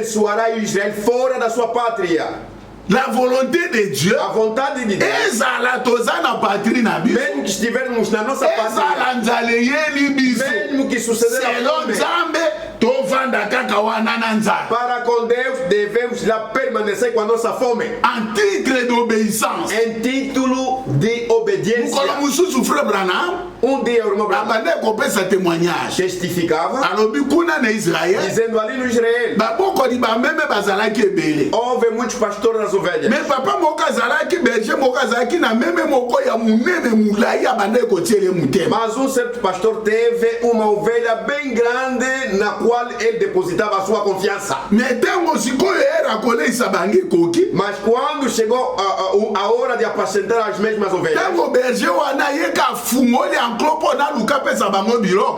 abençoará Israel fora da sua pátria. La volonté de Dieu, A vontade de Deus, mesmo que estivermos na nossa pátria, mesmo que suceder a fome, para com Deus devemos lá permanecer com a nossa fome. En titre d'obéissance. Em título de obediência. Um dia o irmão Branham testificava, dizendo ali no Israel, houve muitos pastores das ovelhas. Mas um certo pastor teve uma ovelha bem grande na qual ele depositava a sua confiança. Mas quando chegou a hora de apacentar as mesmas ovelhas,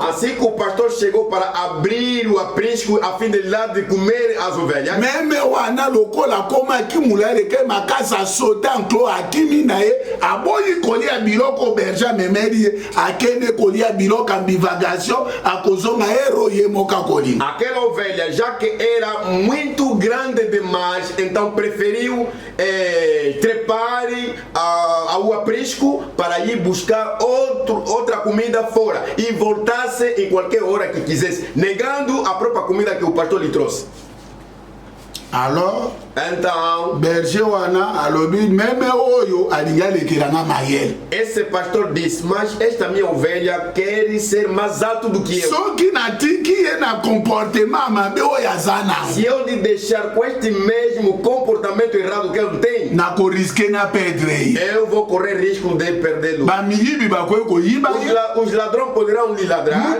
assim que o pastor chegou para abrir o aprisco a fim de lá de comer as ovelhas, aquela ovelha, já que era muito grande demais, então preferiu trepar ao aprisco para ir buscar outra comida fora e voltasse em qualquer hora que quisesse, negando a própria comida que o pastor lhe trouxe. Alors, então, esse pastor disse, mas esta minha ovelha quer ser mais alto do que eu. Se eu lhe deixar com este mesmo comportamento errado que ele tem, eu vou correr risco de perdê-lo. Os ladrões poderão lhe ladrar,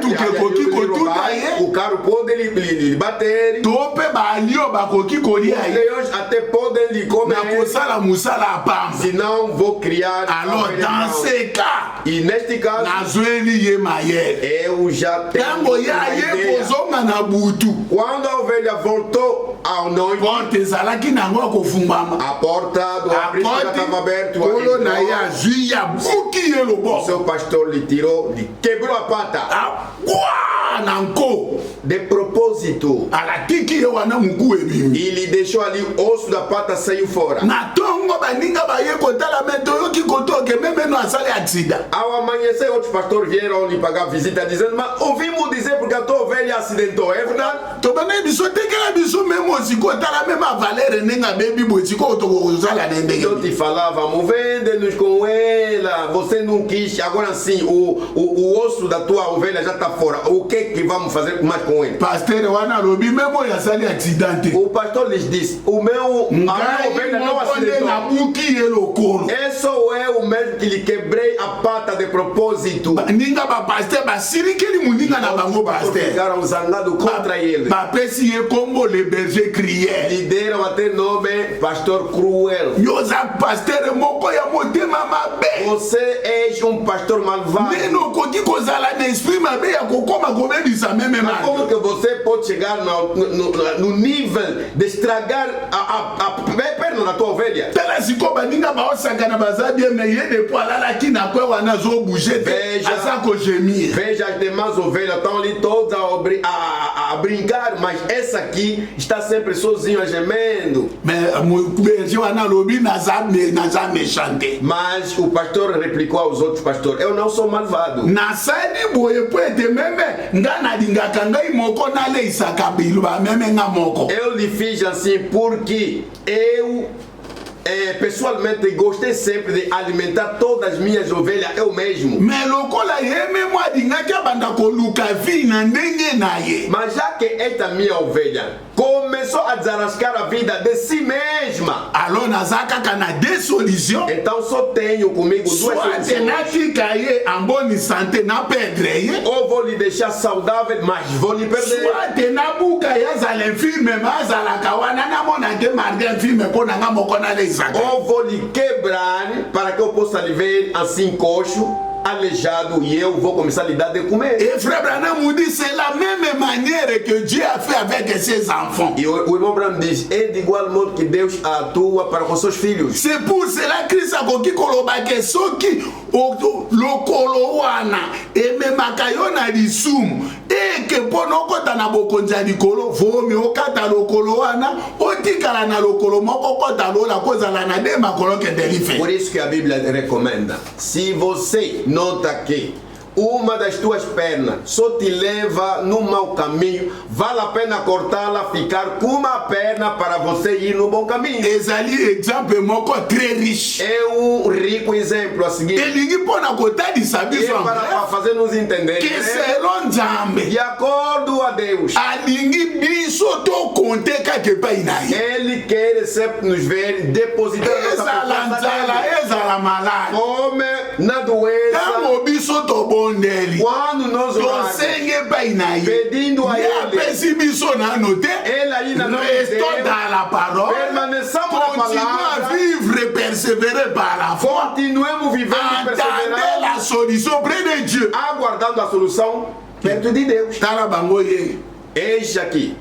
o carro pode lhe bater, os leões até podem lhe comer. Senão vou criar. Alors, dans ce cas, e neste caso, eu já tenho uma ideia. Quando a ovelha voltou ao noivo, a porta do aprisco já estava aberta. O seu pastor lhe tirou, lhe quebrou a pata. De propósito. E lhe deixou ali, o osso da pata saiu fora. Ao amanhecer, outros pastores vieram lhe pagar visita, dizendo, mas ouvimos dizer porque a tua ovelha acidentou, é verdade? Eu te falava, vende-nos com ela, você não quis, agora sim, o osso da tua ovelha já está fora. O que vamos fazer mais com ele? O pastor lhes disse, a minha ovelha não acidentou. É só eu mesmo que lhe quebrei a pata de propósito. Os pastores ficaram zangados contra ele. Lhe deram até nome pastor cruel. Você és um pastor malvado. Como que você pode chegar no nível de estragar a perna da tua ovelha? Veja as demais ovelhas, estão ali todas a brincar, mas essa aqui está sempre sozinha gemendo. Mas o pastor replicou aos outros pastores, eu não sou malvado. Eu lhe fiz assim porque eu pessoalmente gostei sempre de alimentar todas as minhas ovelhas eu mesmo. Mas já que esta minha ovelha começou a desarrascar a vida de si mesma, então só tenho comigo duas soluções. Ou vou lhe deixar saudável, mas vou lhe perder. Ou vou lhe quebrar para que eu possa lhe ver assim coxo. aleijado e eu vou começar a lhe dar de comer. Et frère Branham nous dit, c'est la même manière que Dieu a fait avec ses enfants. E o irmão Branham diz, é de igual modo que Deus atua para com seus filhos. C'est pour cela que Christ a koki koloba ke soki lokolo wana ememaka yo na lisumu eke mpona okota na bokonzi ya likolo vomi okata lokolo wana otikala na lokolo moko okota lola kozala na de makolo kende life. Por isso que a Bíblia recomenda, se você nota que uma das tuas pernas só te leva no mau caminho, vale a pena cortá-la, ficar com uma perna para você ir no bom caminho. Ezali exemple moko très riche. É rico exemplo a seguir. Elingi mpona kotadisa biso para fazer nos entender que selon Nzambe de acordo a Deus alingi biso tokonte kaka epai na ye. Ele quer sempre nos ver depositar ezala nzala ezala malade fome na doença. Tango biso tobondeli Quando nós oramos tosenge epai na ye pedindo a ye ele, apesi biso nano te ele ainda não restons dans la parole, permaneçamos na continuons à palavra, vivre et persévérer par la foi, continuemos vivendo e attendez perseverando, la solution près de Dieu. aguardando a solução perto de Deus. Tala bango ye Eis aqui,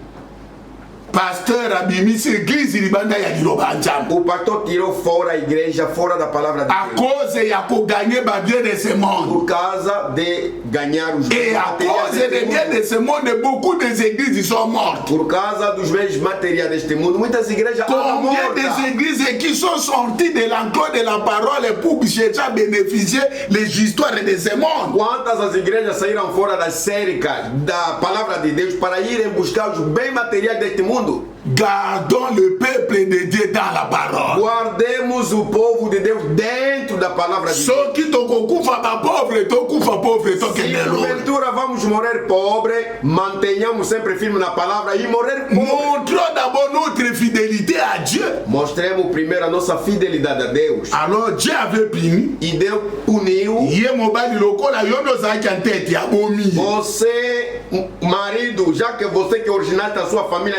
pasteur abimisi église libanda ya liloba Nzambe o pastor tirou fora a igreja, fora da palavra de à Deus, cause ya koganye babien de ce monde. por causa de ganhar os Et à cause des deste biens mundo. de ce monde, beaucoup des églises sont mortes. Por causa dos bens materiais deste mundo, muitas igrejas andam Combien mortas. des églises qui sont sorties de l'enclos de la parole pour chercher à bénéficier les histoires de ce monde? Quantas as igrejas saíram fora das cercas da palavra de Deus para irem buscar os bens materiais deste mundo? Gardons le peuple de Dieu dans la parole. Guardemos o povo de Deus dentro da palavra de Deus. Ceux qui tokufa ba pauvre, tokufa pauvre, Se tokende lo. porventura vamos morrer pobre, mantenhamos sempre firme na palavra e morrer pobre. Montrons d'abord notre fidélité à Dieu. Mostremos primeiro a nossa fidelidade a Deus. Alors Dieu avait puni. E Deus puniu Ye mobali lokola yo no zaki en tête ya bomi. você, marido, já que você que é original da sua família,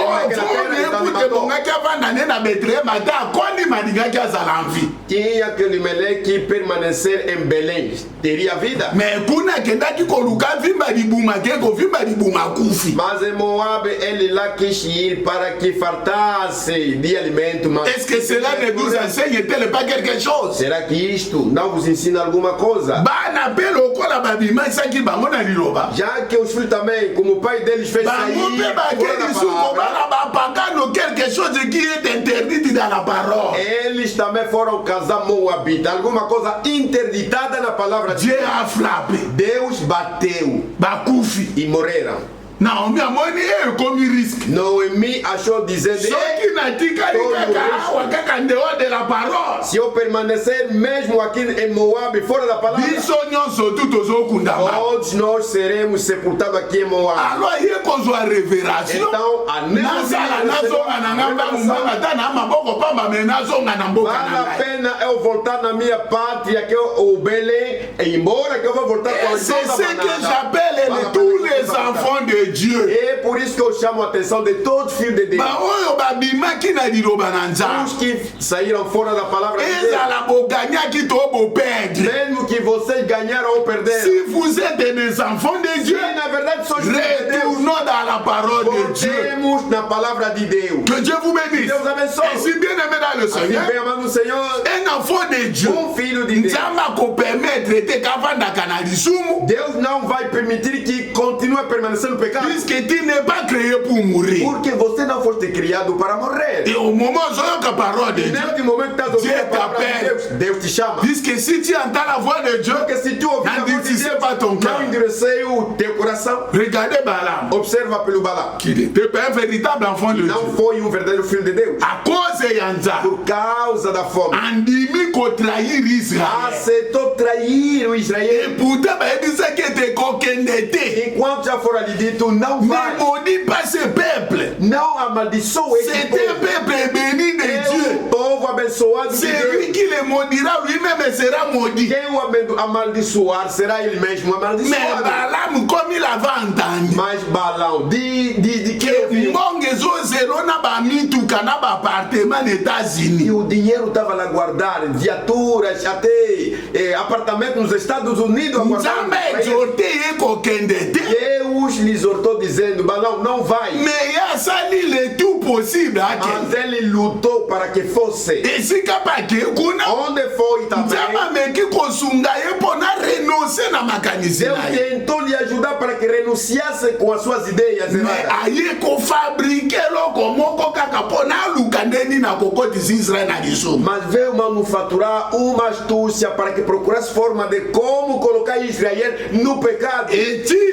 tinha que Elimelec permanecer em Belém, teria vida. Mais kuna kendaki koluka vimba libuma keko vimba libuma kufi. Mas em Moab ele lá quis ir para que fartasse de alimento. Mas Est-ce que cela ne vous enseigne-t-il pas quelque chose? será que isto não vos ensina alguma coisa? Bana pe lokola babima isaki bango na liloba. Já que os filhos também, como o pai deles fez sair Bango pe fora da bakeli suko palavra, bana bapakano quelque chose qui est interdit dans la parole. eles também foram casar moabita, alguma coisa interditada na palavra de Dieu Deus. a frappé. Deus bateu Bakufi. e morreram. Naomi amoni ekomi risque. Noemi achou dizendo: Soki natikali kaka awa kaka en dehors de la parole. se eu permanecer mesmo aqui em Moab, fora da palavra, Biso nyonso tu tozokundama. todos nós seremos sepultados aqui em Moab. Alors ye kozwa révélation. Então, a Nazala nazonga na ngamba mumbanga ta na maboko pamba me nazonga na mboka vale na a ngai. pena eu voltar na minha pátria, que é o Belém, embora que eu vou voltar Et com c'est toda ce a que manada. j'appelle Vale a tous pena les que eu voltar. enfants de Dieu. É por isso que eu chamo a atenção de todos os filhos de Deus. Ba oyo babimaki na liloba na Os Nzambe. que saíram fora da palavra de Deus. Ezala boganyaki to boperdre. Mesmo que vocês ganharam ou perderam. Si vous êtes des enfants de Dieu, Se na verdade são filhos de Deus, retournons dans la parole de Dieu. voltemos na palavra de Deus. Que Dieu vous bénisse. Deus abençoe. Et si bien aimé dans le Assim Seigneur, bem amado Senhor, un enfant de Dieu, filho de Deus. Nzambe akopermettre ete kavandaka na lisumu, Deus não vai permitir que continue a permanecer no pecado. puisque tu n'es pas créé pour mourir. Porque você não foste criado para morrer. Et au moment où zoyoka a parole de Dieu, Neste momento que estás ouvindo Dieu a palavra de t'appelle. Deus, Deus te chama. puisque si tu entends la voix de Dieu, Porque se tu ouvir a voz de n'endurcissez Deus, pas ton cœur. não endurecer o teu coração. Regardez Balaam, Observa pelo Balaam. qui n'était pas un véritable enfant de Dieu. Não foi verdadeiro filho de Deus. À cause de Yanza, Por causa da fome. andimi trahir Israël. Aceitou trair o Et Israel. pourtant, il disait que te kokendete. Enquanto já fora lhe dito, não vai. Ne maudis pas ce peuple. Não amaldiçoe esse C'est un povo. peuple béni de É Dieu. um povo povo abençoado de celui Deus. qui le maudira lui-même sera maudit. Quem o amaldiçoar será ele mesmo Mais amaldiçoado. Balaam, comme il avait entendu, Mas Balão, de que ouviu? mbongo ezozelo na bamituka na bapartement na E États-Unis. o dinheiro estava lá guardado, viaturas, até apartamento nos Estados Unidos a guardar. Nzambe exorte ye kokende te, Deus lhe exortou dizendo, Balão, não vai. mais ye asali le tout possible Mas akende. ele lutou para que fosse. Esika bake kuna, Onde foi também, Nzambe ameki kosunga ye mpo na renonce na makanisi Deus na ye. tentou lhe ajudar para que renunciasse com as suas ideias Mais erradas. aye kofabrike eloko moko kaka mpo na aluka ndeni na kokotisa Israel na lisumu. Mas veio manufaturar uma astúcia para que procurasse forma de como colocar Israel no pecado. Etili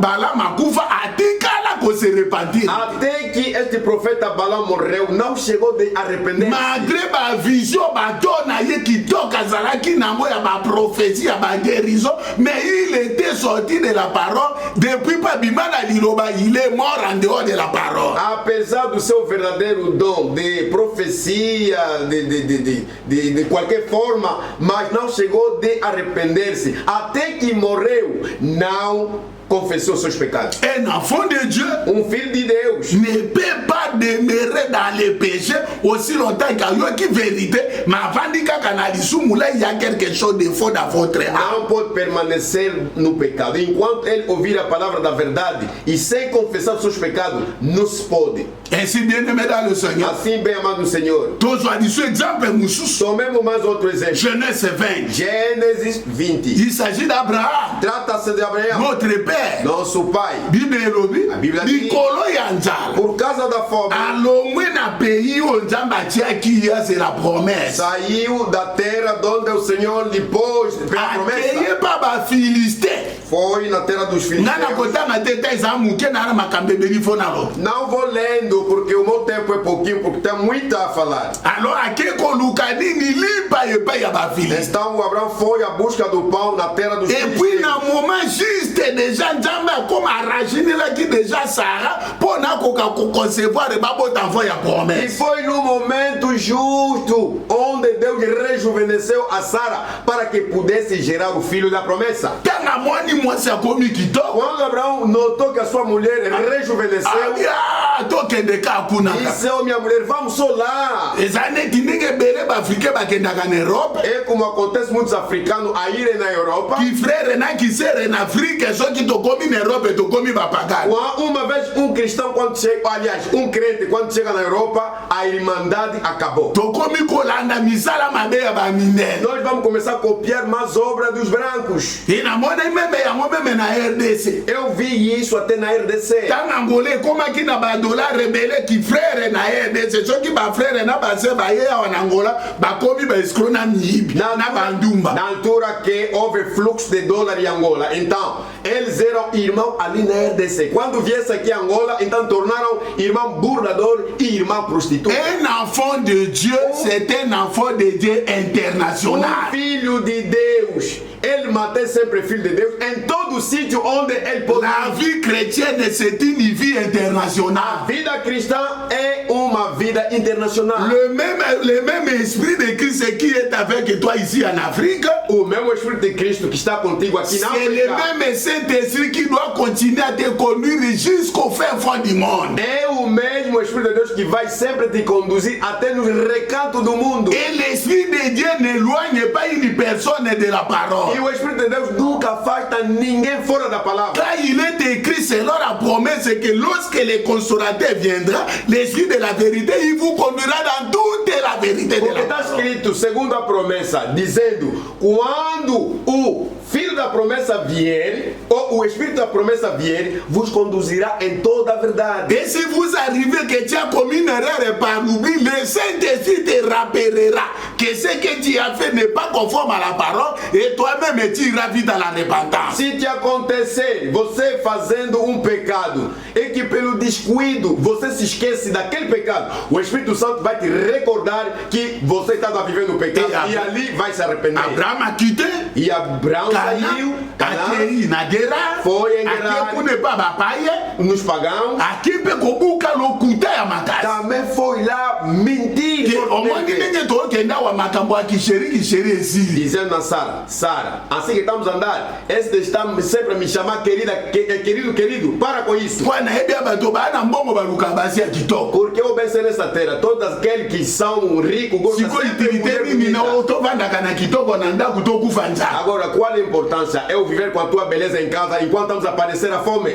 Balaam akufa atikala kose repentir. Até que este profeta Balão morreu, não chegou de arrepender. Malgré ba vision bato na ye kitoko azalaki nango ya ba prophétie ya ba guérison, mais il était sorti de la parole depuis pas bimana liloba, il est mort en dehors de la parole. Apesar do seu verdadeiro dom de profecia, de qualquer forma, mas não chegou de arrepender-se. Até que morreu, não confessou seus pecados. Un enfant de Dieu Filho de Deus ne peut pas demeurer dans les péchés aussi longtemps qu'il y a une vérité, mais avant de kaka lisumu là il y a quelque chose de faux dans votre âme. não pode permanecer no pecado. Enquanto ele ouvir a palavra da verdade e sem confessar seus pecados, não se pode. Ainsi bien aimé dans le Seigneur. Assim, bem amado Senhor. Toujours dit ce exemple mususu. Tomemos mais outro exemplo. Genèse 20. Gênesis 20. Il s'agit d'Abraham, Trata-se de Abraão, notre père. nosso pai. Bible elobi A Bíblia diz- likolo ya nzala Por causa da fome, alongwe na pays oyo nzambe atiaki ya c'est la promesse saiu da terra onde o Senhor lhe pôs pela promessa. akeye pa bafilistin Foi na terra dos nga na filisteus. kotanga te ta eza moke na na makambo ebeli fo na lo Não vou lendo porque o meu tempo é pouquinho, porque tem muito a falar. alors ake koluka nini lipa epai ya bafilistin Então o Abraão foi à busca do pão na terra dos et puis na filisteus. moment juste déjà nzambe akoma arraginelaki déjà sara mpo na koka koconcevoir babota enfant ya E promesse foi no momento justo onde Deus rejuvenesceu a Sara para que pudesse gerar o filho da promessa. ntanga mwani mwasi akomi kitoko Quando Abraão notou que a sua mulher rejuvenesceu, tokende ka kuna disse: "Oh, minha mulher, vamos só lá." eza neti ndenge ebele baafrikain bakendaka na Europe É como acontece muitos africanos a irem na Europa. kifrere na kisere na afrike soki tokomi na Europe tokomi bapagani Uma vez um cristão, quando chega, aliás, um crente, quando chega na Europa, a irmandade acabou. tokomi kolanda misala mabe ya baminene Nós vamos começar a copiar mais obras dos brancos. inamona meme yango meme na RDC Eu vi isso até na RDC. ntanga angola ekomaki na badolar ebele kifrere na RDC soki bafrere na base baye awa na angola bakomi baescro na miyibi na bandumba Na altura que houve fluxo de dólar em Angola. Então, eles eram irmãos ali na RDC. Quando viesse aqui a Angola, então tornaram irmão burlador e irmão prostituta. un enfant de Dieu c'est un enfant de Dieu international. Filho de Deus. Ele mantém sempre filho de Deus em todo sítio onde ele pode. La vie chrétienne, c'est une vie internationale. A vida cristã é uma vida internacional. Le même esprit de Christ qui est avec toi ici en Afrique, O mesmo Espírito de Cristo que está contigo aqui na c'est le África même Saint-Esprit qui doit continuer à te conduire jusqu'au fin fond du monde. é o mesmo Espírito de Deus que vai sempre te conduzir até nos recantos do mundo. Et l'Esprit de Dieu n'éloigne pas une personne de la E parole. o Espírito de Deus nunca afasta ninguém fora da palavra. Quand il est écrit, selon la promesse, que lorsque le Consolateur viendra, l'Esprit de la vérité, il vous conduira dans toute la vérité de Porque la está parole. escrito, segundo a promessa, dizendo: quando o Filho da promessa vier, ou o Espírito da promessa vier, vos conduzirá em toda a verdade. Et si vous arrivez que tu as commis une erreur par l'oubli, le Saint-Esprit te rappellera que ce que tu as fait n'est pas conforme à la parole et toi-même tu iras vite à la repentance. Se te acontecer você fazendo um pecado e que pelo descuido você se esquece daquele pecado, o Espírito Santo vai te recordar que você estava vivendo o pecado e ali vai se arrepender. Abraham a quitté E Abraão saiu, akei na guerra, foi em guerra, aqui kune pa bapaye, nos pagãos, aqui pe kobuka lokuta ya makasi. também foi lá mentir. Omwandi nenge to kenda wa makambo akisheri esili. Dizendo a Sara, assim que estamos a andar, esse está sempre a me chamar querida, querido, para com isso. Bwana ebi abato bana mbongo baluka basi ya kitoko. Porque eu penso nessa terra, todos aqueles que são ricos gostam sempre de mulher bonita. Agora, qual a importância? Eu viver com a tua beleza em casa enquanto estamos a padecer a fome?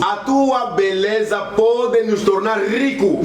A tua beleza pode nos tornar ricos.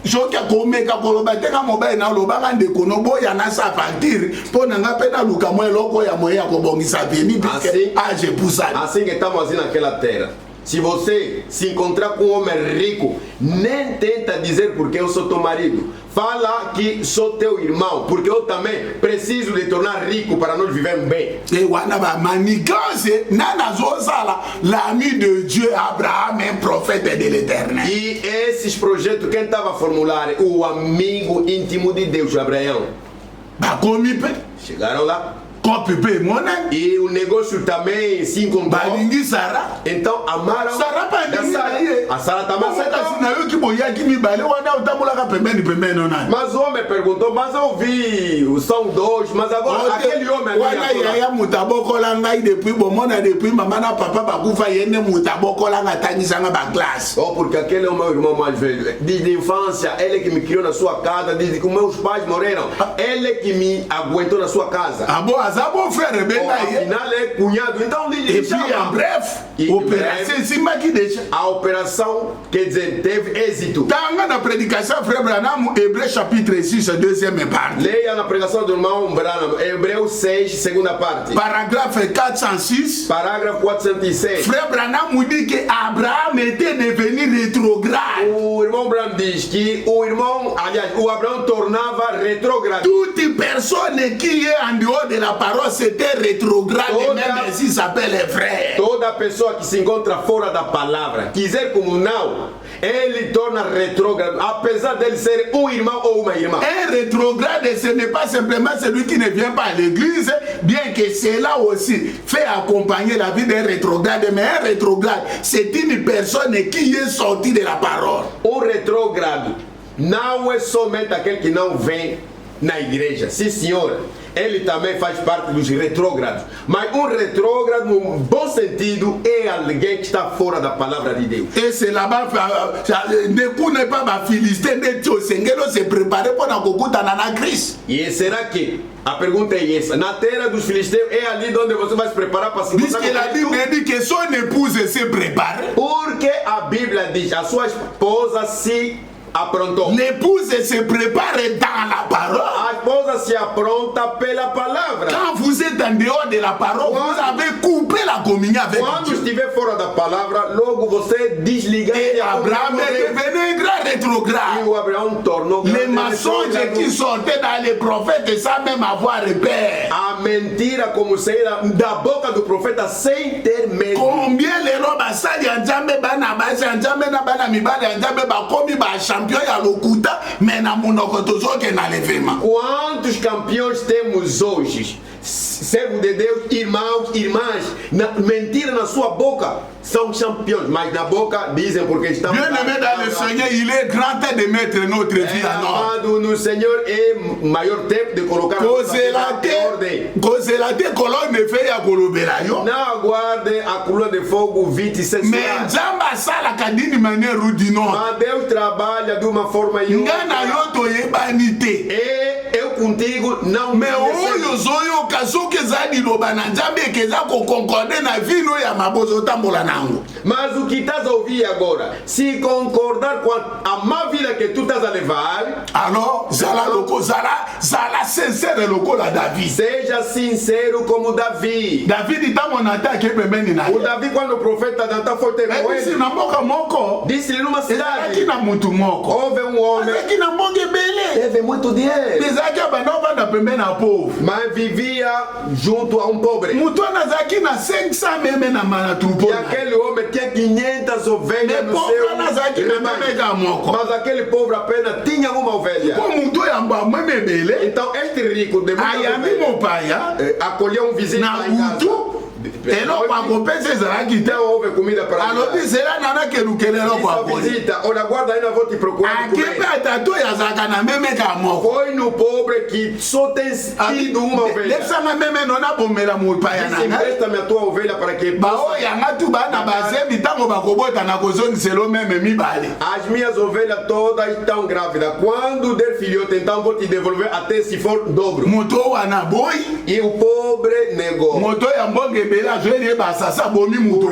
Joki akomeka koloba teka mobile na lobanga ndeko no boya na sa partir po nanga pena luka mo eloko ya moya ko bongisa veni porque age pusa. Assim que estamos assim naquela terra. Se você se encontrar com um homem rico, nem tenta dizer porque eu sou teu marido. Fala que sou teu irmão, porque eu também preciso de tornar rico para nós vivermos bem. E wanaba manigance nana zosala l'ami de Dieu Abraham, un prophète de l'Éternel. E esses projetos quem estava a formular? O amigo íntimo de Deus, Abraão. Bakomi pe. Chegaram lá. E o negócio também se encontrou. Então amaram a Sara também aceitou. Mas o homem perguntou, mas eu vi, são dois, mas agora aquele homem oh, porque aquele é o meu irmão mais velho. Desde a infância, ele que me criou na sua casa, desde que meus pais morreram, ele que me aguentou na sua casa. Afinal é cunhado, então e puis en bref, opération cima que deixa. A operação, quer dizer, teve êxito. Tanga na predicação Frère Branham, Hébreux chapitre 6, deuxième partie. Leia na pregação do irmão Branham, Hebreus 6, segunda parte. Paragraphe 406. Parágrafo 406. Frère Branham dit que Abraham était devenu rétrograde. O irmão Branham diz que o irmão, aliás, o Abraão tornava retrógrado. Toute personne qui est en dehors de la parole c'était rétrograde, même s'il s'appelle frère. Toda pessoa que se encontra fora da palavra, quiser como não, ele torna retrógrado, apesar dele ser um irmão ou uma irmã. Un rétrograde, ce n'est pas simplement celui qui ne vient pas à l'église, bien que cela aussi fait accompagner la vie d'un rétrograde, mais un rétrograde, c'est une personne qui est sortie de la parole. Um retrógrado não é somente aquele que não vem na igreja. Sim, senhora. Ele também faz parte dos retrógrados. Mas um retrógrado, no bom sentido, é alguém que está fora da palavra de Deus. E c'est là-bas, ne connaît pas ma philistin, ne tchosengelo se préparer pour na kokuta na Cristo. E será que a pergunta é essa? Na terra dos filisteus é ali onde você vai se preparar para se encontrar com Cristo? Puisque la Bible dit que son épouse se prépare. Porque a Bíblia diz a sua esposa se aprontou. L'épouse se prépare dans la parole. A esposa se apronta pela palavra. Quand vous êtes en dehors de la parole, vous avez coupé la communion avec Dieu. Quando estiver fora da palavra, logo você desliga. Et Abraham est devenu un grand rétrograde. E o Abraão tornou les mensonges qui sortaient dans les prophètes sans même avoir repère. A mentira como saíra da boca do profeta sem ter medo. Combien les robes basali anjambe bana basi anjambe na bana mibali anjambe bakomi ba champion ya lokuta mais na munoko tozoke na levema. Quantos campeões temos hoje? Servo de Deus, irmãos, irmãs, mentira na sua boca, são campeões, mas na boca dizem porque estão. Bien-aimé dans le Seigneur, il est grand temps de mettre notre vie à ordre. Amado no Senhor, é maior tempo de colocar nossa vida em ordem. Conselate colonne de feu ya kolobela yo. Não aguarde a coluna de fogo 27 horas. Mais Nzamba sala kadini manière rudimentaire. Mas Deus trabalha de uma forma e outra. Ngana yo toyebani te. E eu contigo não. Mais oyo zoyo kasoke zadi loba na Nzambe keza ko concorde na vino ya mabozo tambola nango. Mas o que estás a ouvir agora, se concordar com a má vida que tu estás a levar, alors zala loko zala sincère loko la David. Seja sincero como Davi. David tamo na ataque pembeni na. O Davi quando o profeta Natan foi ter com ele. Na boca moko. Disse-lhe numa cidade. Aqui na muito moko. Houve um homem. Aqui na monge bele. Teve muito dinheiro. Bizaki abanova na pembeni na povo. Mas vivia junto a um pobre. Mutu anazaki na 500 meme na mana trupo. E aquele homem tinha 500 ovelhas no seu rebanho. Mas aquele pobre apenas tinha uma ovelha. Então este rico de acolheu um vizinho lá em casa. Não houve comida para ele. Essa visita, olha, guarda ainda vou te procurar. Foi no pobre que só tem tido uma ovelha. Empresta-me a tua ovelha para que as minhas ovelhas todas estão grávidas. Quando der filhote, então vou te devolver até se for dobro. E o pobre negou. O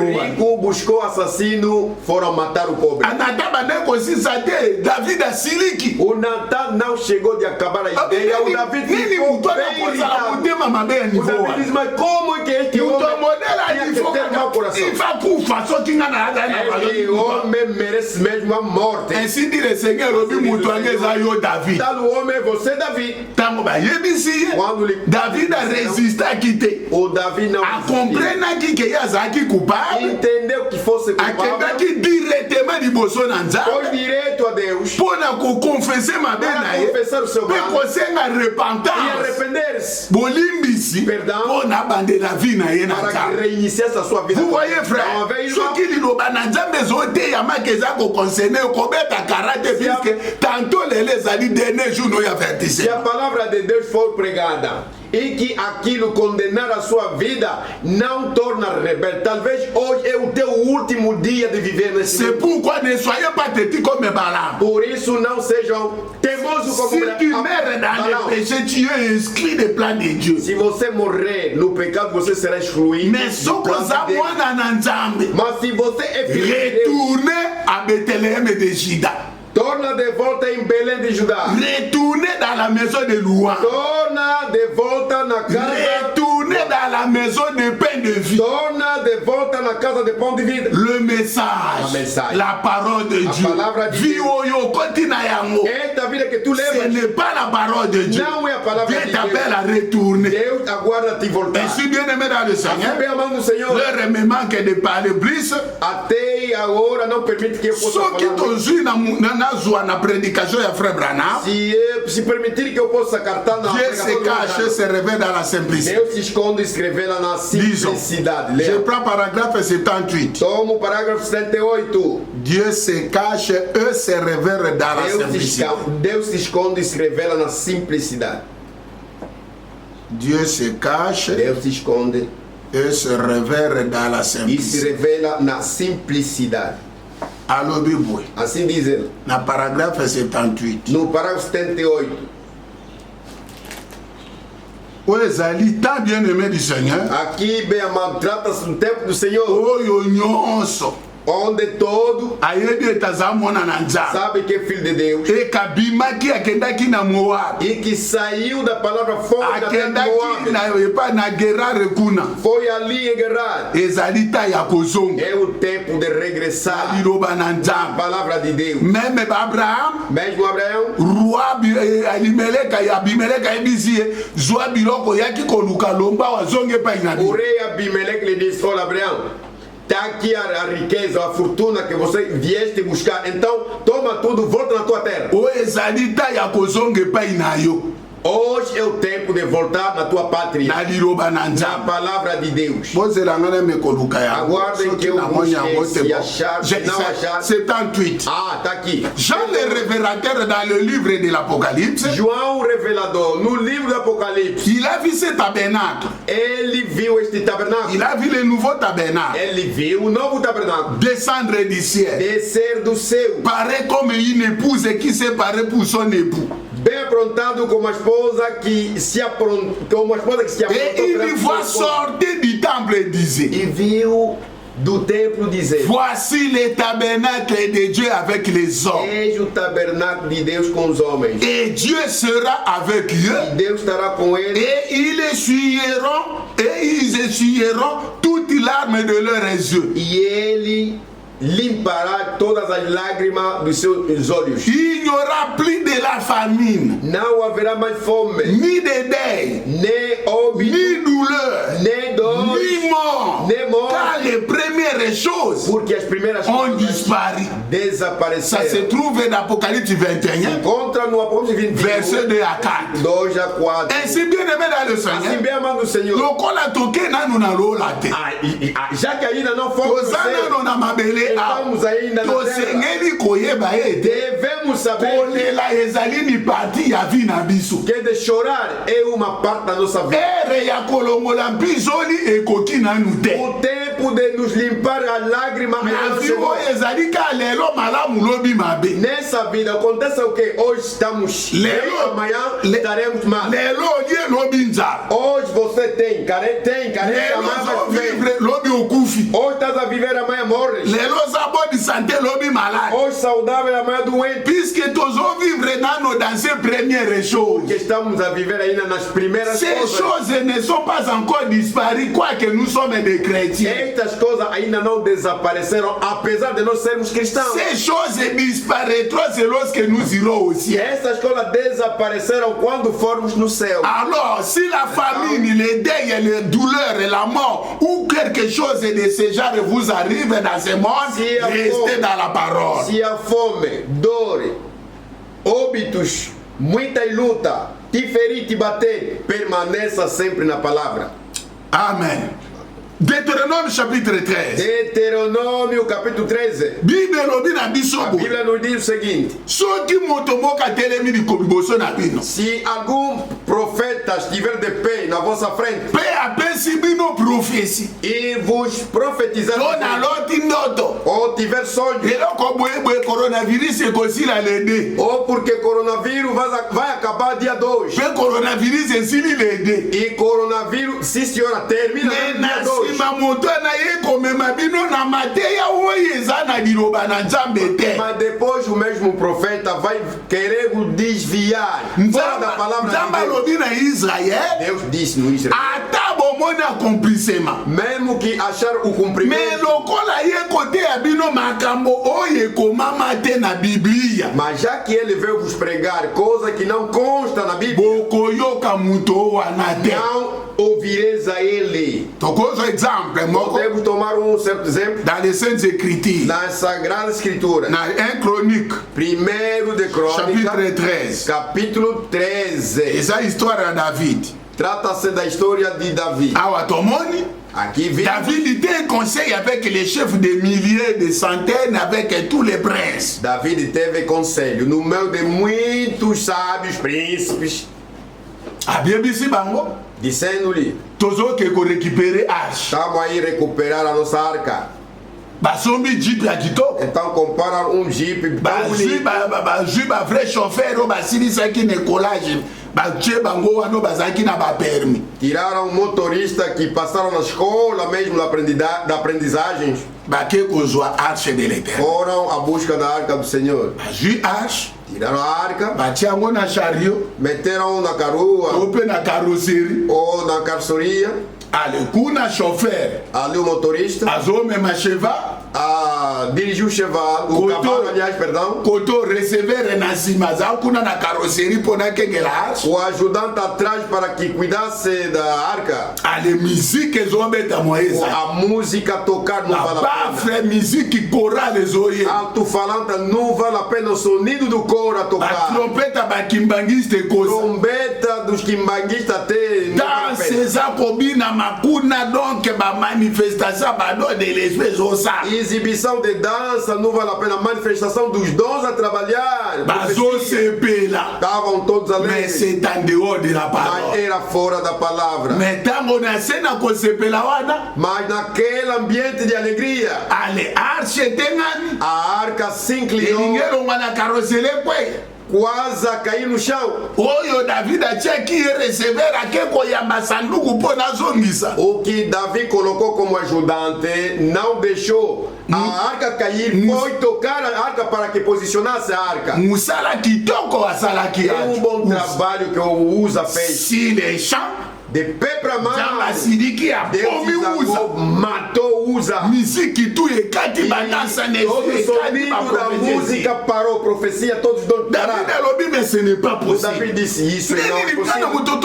rico buscou assassino, foram matar o pobre. O Natan não chegou de acabar a ideia. O David ficou bem irritado. O David diz, mas como é que este homem tinha que ter mau coração? Este homem merece mesmo a morte. Tal homem é você, Davi. Quando David a resistar aqui. O Davi não entendeu que fosse culpável. Foi direto a Deus para confessar o seu pecado e arrepender-se. Perdão para que reiniciasse a sua vida. Vous voyez, frère, se a palavra de Deus for pregada e que aquilo condenar a sua vida não torna rebelde, talvez hoje é o teu último dia de viver nesse mundo. Pourquoi ne soyez pas têtus comme Balaam. Por isso não sejam teimosos como Si tu meurs dans le péché, tu es exclu des plans de Dieu. Se você morrer no pecado, você será excluído. Mais si vous Mas se você é filho de Deus, retournez à Bethléem de Juda. torna de volta em Belém de Judá. Retournez dans la maison de louange. Torna de volta na casa. Retournez dans la maison de pain de vie. Torna de volta na casa de pão de vida. Le message, la parole de Dieu. Vie oyo kontina yango. Esta vida que tu levas, ce n'est pas la parole de Dieu. não é a palavra Dieu de t'appelle à Deus. retourner. Deus aguarda te voltar. Et si bien aimé dans le Seigneur, Bem amado do Senhor, l'heure me manque de parler plus. até agora não permite que eu possa Só que falar. tu na prédication ya frère Branham. Se permitir que eu possa cartar na Dieu se cache, se révèle dans la simplicité. Deus se esconde e se revela na simplicidade. Je Leia. prends paragraphe 78. Toma o parágrafo 78. Dieu se cache et se révèle dans la simplicité. Deus se esconde e se revela na simplicidade. Dieu se cache Deus se esconde et se révèle dans la e se simplicité. revela na simplicidade. Alors, Bible, Assim diz ele. na paragraphe 78. No parágrafo 78. O ezali tant bien aimé du Seigneur. Aqui, bem amado, trata-se do tempo do Senhor, Oyo nyonso. onde todo Ayebi etazamona na nzambe. sabe que é filho de Deus E kabimaki akendaki na Moab. e que saiu da palavra fora da terra de Moab. Akendaki na Gerar kuna. Foi ali em Gerar. Ezali ta ya kozonga. É o tempo de regressar Liloba na à nzambe. palavra de Deus. Même Abraham, Mesmo Abraão, roi Abimeleka ebisi zwa biloko yaki koluka lomba wazonge pa o inabi. rei Abimeleque lhe disse: olha, Abraão, está aqui a riqueza, a fortuna que você vieste buscar, então toma tudo, volta na tua terra. O ezali ta ya kozonge pa inayo. Hoje é o tempo de voltar na tua pátria, Na liloba na na nzambe. palavra de Deus. Bozela ngana me koluka ya. Aguardem que eu busque, se achar, se não achar. 78. Ah, está aqui. Jean le révélateur dans le livre de l'Apocalypse, João o revelador, no livro do Apocalipse, il a vu ce tabernacle. ele viu este tabernáculo. Il a vu le nouveau tabernacle Ele viu o novo tabernáculo descendre du ciel. descer do céu, Pareil comme une épouse qui s'est parée pour son époux. bem aprontado como a esposa que se aprontou, como a esposa que se aprontou. Et il perante voit seu esposo. sortir du temple et disait, E viu do templo dizer: voici le tabernacle de Dieu avec les hommes. eis o tabernáculo de Deus com os homens. Et Dieu sera avec E eux. Deus estará com eles. Et ils essuieront toutes larmes de leurs yeux. E ele limpará todas as lágrimas dos seus olhos. Il n'y aura plus de la famine, Não haverá mais fome, ni de deuil, nem óbito, ni douleur, nem dor, ni mort. nem morte, Car les premières choses porque as primeiras ont coisas disparu. Ça se desapareceram. trouve dans Apocalypse 21, Encontra no Apocalipse 21, verset 2 à 4. 2 a 4. Ainsi bien aimé dans le Assim Seigneur, bem amado do Senhor. lokola toke nanu na lola te. Já que ainda não fomos no Toza céu, nano na mabele estamos awa. ainda na terra. Tosengeli koyeba ete Devemos saber kolela ezali ni parti ya vi na biso. que de chorar é uma parte da nossa vida. Ere ya kolongola mbizoli ekoki nanu te. O tempo de nos limpar a lágrima Na ainda não vi chegou. oyo ezali ka lelo malamu lobi mabe. Nessa vida acontece o que? Hoje estamos bem, Lelo- amanhã le- estaremos mal. Lelo olie lobi nzala. Hoje você tem carência, Lelo amanhã vai zo comer. vivre lobi okufi. Hoje estás a viver, amanhã morres. Lelo za bodi sante lobi malade. Hoje saudável, amanhã doente. Puisque tozo vivre nano dans ces premières choses. Que estamos a viver ainda nas primeiras Ces coisas. choses ne sont pas encore disparues, quoique nous sommes des chrétiens. Estas coisas ainda não desapareceram, apesar de nós sermos cristãos. Ces choses disparaîtront c'est lorsque nous irons au ciel. Essas coisas desapareceram quando formos no céu. Alors, si la famine, les deuils, les douleurs et la mort ou quelque chose de ce genre vous arrive dans ce monde, Si a restez fome- dans la parole. Se a fome, dor, óbitos, muita luta, te ferir, te bater, permaneça sempre na palavra. Amen. Deutéronome chapitre 13. Deuteronômio capítulo 13. Bible elobi na biso A boye. Bíblia nos diz o seguinte: Soki moto moko atelemi liboso na bino, se algum profeta estiver de pé na vossa frente mpe apesi bino profesi, e vos profetizar to naloti ndoto, ou tiver sonho, eloko boyeboye coronavirus ekosila lede, ou porque coronavírus vai acabar dia 2 mpe coronavirus esili lede. e coronavírus, sim senhora, termina Me no na dia 2. nsima moto na ye komema bino na mateya oyo eza na liloba na nzambe te. Mas depois o mesmo profeta vai querer o desviar fora da palavra nzambe de Deus. alobi na israel Deus disse no Israel, ata bomoni accomplissement, mesmo que achar o me cumprimento, lokola ye koteya bino makambo oyo ekomama te na biblia, mas já que ele veio vos pregar coisa que não consta na Bíblia, bokoyoka moto wana te. não ouvireis a ele. tokozwa exemple moko Podemos tomar certo exemplo dans les saintes écritures, na Sagrada Escritura. na 1 chronique Primeiro de Crônica, chapitre 13, capítulo 13. eza histoire ya David. Trata-se da história de Davi. Awa tomoni Aqui vem David était un conseil avec les chefs de milliers, de centaines, avec tous les princes. Davi teve conselho no meio de muitos sábios príncipes, Abiebisi bango, dizendo-lhe: tozoke ko récupérer arche. estamos aí recuperar a nossa arca. Basombi jeep ya kitoko. Então compara Jeep tão Bazwi bonito. bazwi ba vrai chauffeur oyo basilisaki na écolage batie bango wana bazalaki na bapermis. Tiraram um motorista que passaram na escola mesmo da aprendizagem. Bake kozwa arche de l'éternel. Foram à busca da arca do Senhor. Bazwi arche, Tiraram a arca, batie yango na chariot meteram na carua to mpe na carrosserie. ou na carroceria. Ale kuna chauffeur Ali o motorista azomema cheval, dirigiu o cavalo, o Coutou. cavalo, aliás, perdão. koto recevere na nsima aza kuna na carrosserie mpo nakengela arche. O ajudante atrás para que cuidasse da arca. Ale musique ezobeta mwa eza A música tocar não na vale a pena. bafre musique chorale ezoye, Alto-falante não vale a pena, o sonido do coro a tocar. batrompeta bakimbangiste ekoza, Trombeta dos quimbanguistas tem. não vale a danse pena. eza kobina makuna, donc bamanifestation bado de l'esprit ezosala, Exibição de dança não vale a pena. Manifestação dos dons a trabalhar. bazosepela, Estavam todos mais alegres. c'est en dehors de la Mas parole. era fora da palavra. Mais ntango na se na kosepela wana, Mas naquele ambiente de alegria, ale arche etengami a arca se inclinou, elingi elongwa na karosele kwe quase a cair no chão. oyo David atiaki ye recever ake koyamba sanduku mpo nazongisa. O que Davi colocou como ajudante não deixou a arca cair, foi tocar a arca para que posicionasse a arca. Musala kitoko asalaki É um bom arche. trabalho que o Usa fez. Si les champs De pé para nzambe mão. asiliki abomi uza Matou Uza. misiki tu ekati E badansa todo o ekati sonido da baprofesie música parou, profecia, todos dão david parar. alobi mais ce n'est pas O possible Davi disse isso e não é nini mpona possível. moto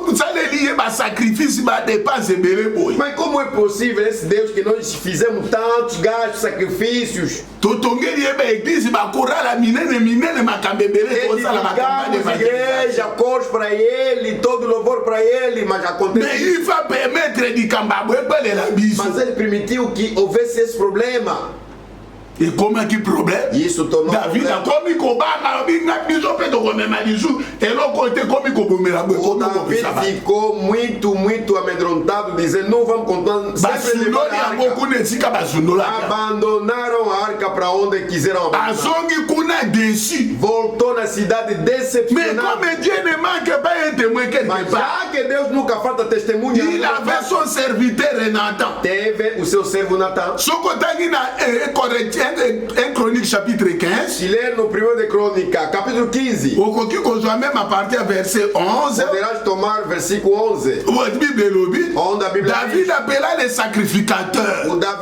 tosaleli ye basacrifice badepense ebele boye Mas como é possível esse Deus que nós fizemos tantos gastos, sacrifícios, totongeli ye baeglise bakorala minene makambo ebele tosala bakampagne edificamos igreja, coros para ele, todo louvor para ele, mas mais acontece. il va permettre likambo abo ebelela biso Mas ele permitiu que houvesse esse problema. ekomaki problème Isso tornou david problema. akomi kobanga obinga biso mpe tokomema lisu eloko te ekomi kobomela boye O Davi ficou muito amedrontado, dizendo: não vamos contar sempre levar basundoli a yango arca. kuna esika basundolaka Abandonaram a arca para onde quiseram abandonar. azongi kuna déçu Voltou na cidade mais decepcionado. comme Dieu ne manque pas un témoin quelque Mas part já que Deus nunca falta testemunha, il avait son serviteur Nathan teve o seu servo Natan. soko otangi na 1 Chronique chapitre 15 Se ler no 1 de Crônica, capítulo 15, okoki kozwa même à partir ya verset 11 poderás tomar versículo 11, bible elobi onde a Bíblia David diz: appela les sacrificateurs o Davi